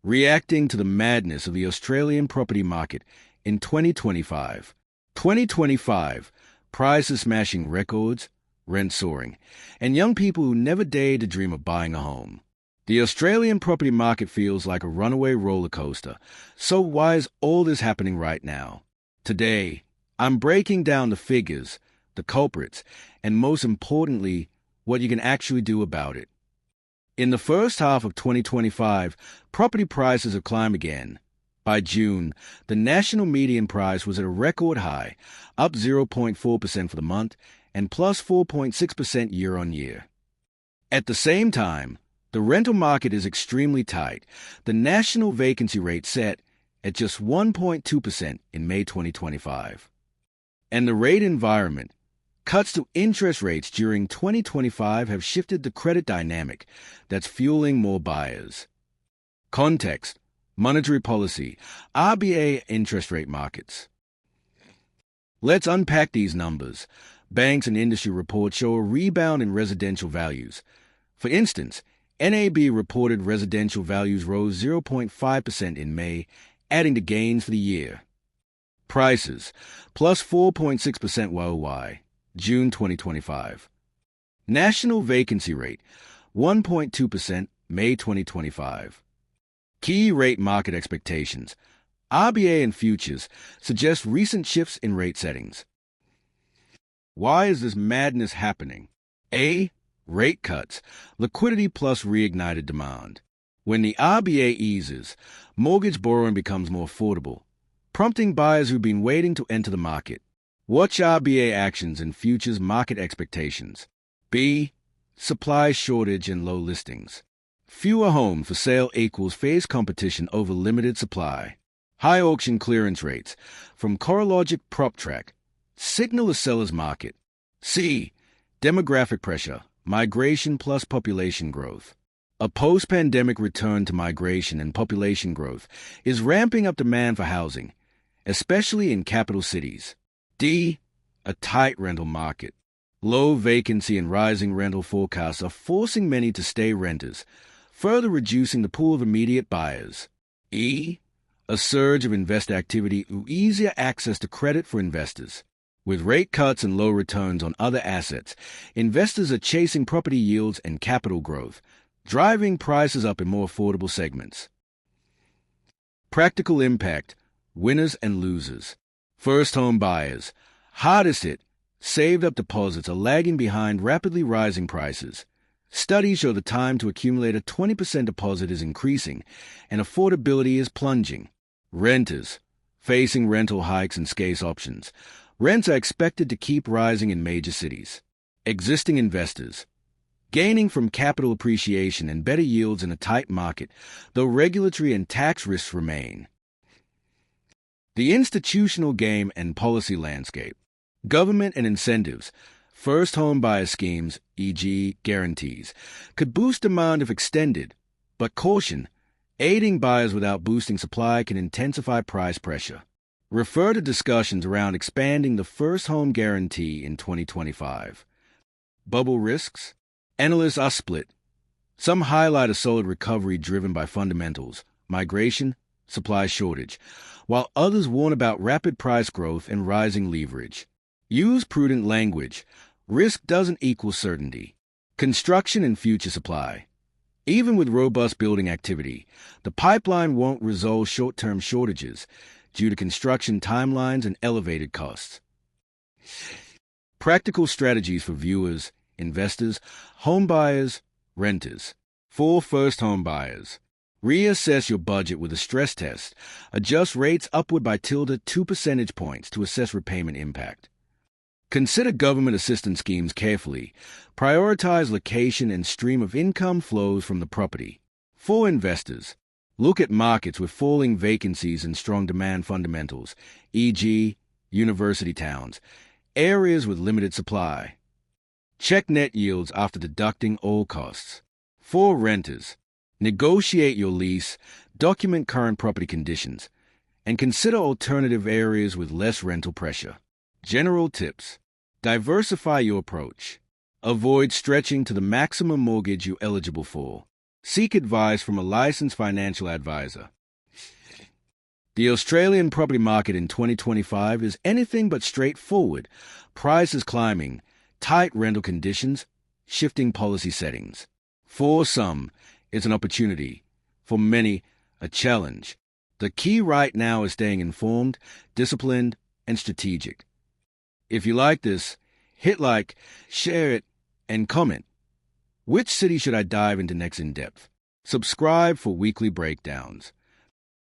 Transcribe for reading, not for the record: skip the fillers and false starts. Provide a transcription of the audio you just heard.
reacting to the madness of the Australian property market in 2025. 2025, prices smashing records, rent soaring, and young people who never dared to dream of buying a home. The Australian property market feels like a runaway roller coaster. So why is all this happening right now? Today, I'm breaking down the figures, the culprits, and most importantly, what you can actually do about it. In the first half of 2025, property prices have climbed again. By June, the national median price was at a record high, up 0.4% for the month and plus 4.6% year-on-year. At the same time, the rental market is extremely tight. The national vacancy rate set at just 1.2% in May 2025. And the rate environment, cuts to interest rates during 2025 have shifted the credit dynamic that's fueling more buyers. Context: monetary policy, RBA interest rate markets. Let's unpack these numbers. Banks and industry reports show a rebound in residential values. For instance, NAB reported residential values rose 0.5% in May, adding to gains for the year. Prices, plus 4.6% YOY, June 2025. National vacancy rate, 1.2%, May 2025. Key rate market expectations. RBA and futures suggest recent shifts in rate settings. Why is this madness happening? A. Rate cuts, liquidity plus reignited demand. When the RBA eases, mortgage borrowing becomes more affordable, prompting buyers who've been waiting to enter the market. Watch RBA actions and futures market expectations. B. Supply shortage and low listings. Fewer homes for sale equals phase competition over limited supply. High auction clearance rates from CoreLogic PropTrack signal a seller's market. C. Demographic pressure, migration plus population growth. A post-pandemic return to migration and population growth is ramping up demand for housing, especially in capital cities. D. A tight rental market. Low vacancy and rising rental forecasts are forcing many to stay renters, further reducing the pool of immediate buyers. E. A surge of investor activity through easier access to credit for investors. With rate cuts and low returns on other assets, investors are chasing property yields and capital growth, driving prices up in more affordable segments. Practical impact, winners and losers. First home buyers, hardest hit, saved up deposits are lagging behind rapidly rising prices. Studies show the time to accumulate a 20% deposit is increasing and affordability is plunging. Renters, facing rental hikes and scarce options. Rents are expected to keep rising in major cities. Existing investors, gaining from capital appreciation and better yields in a tight market, though regulatory and tax risks remain. The institutional game and policy landscape. Government and incentives, first home buyer schemes, e.g. guarantees, could boost demand if extended, but caution, aiding buyers without boosting supply can intensify price pressure. Refer to discussions around expanding the first home guarantee in 2025. Bubble risks. Analysts are split. Some highlight a solid recovery driven by fundamentals, migration, supply shortage, while others warn about rapid price growth and rising leverage. Use prudent language. Risk doesn't equal certainty. Construction and future supply. Even with robust building activity, the pipeline won't resolve short-term shortages due to construction timelines and elevated costs. Practical strategies for viewers, investors, home buyers, renters. For first home buyers, reassess your budget with a stress test. Adjust rates upward by tilde 2 percentage points to assess repayment impact. Consider government assistance schemes carefully. Prioritize location and stream of income flows from the property. For investors, look at markets with falling vacancies and strong demand fundamentals, e.g., university towns, areas with limited supply. Check net yields after deducting all costs. For renters, negotiate your lease, document current property conditions, and consider alternative areas with less rental pressure. General tips. Diversify your approach. Avoid stretching to the maximum mortgage you're eligible for. Seek advice from a licensed financial advisor. The Australian property market in 2025 is anything but straightforward. Prices climbing, tight rental conditions, shifting policy settings. For some, it's an opportunity. For many, a challenge. The key right now is staying informed, disciplined, and strategic. If you like this, hit like, share it, and comment. Which city should I dive into next in depth? Subscribe for weekly breakdowns.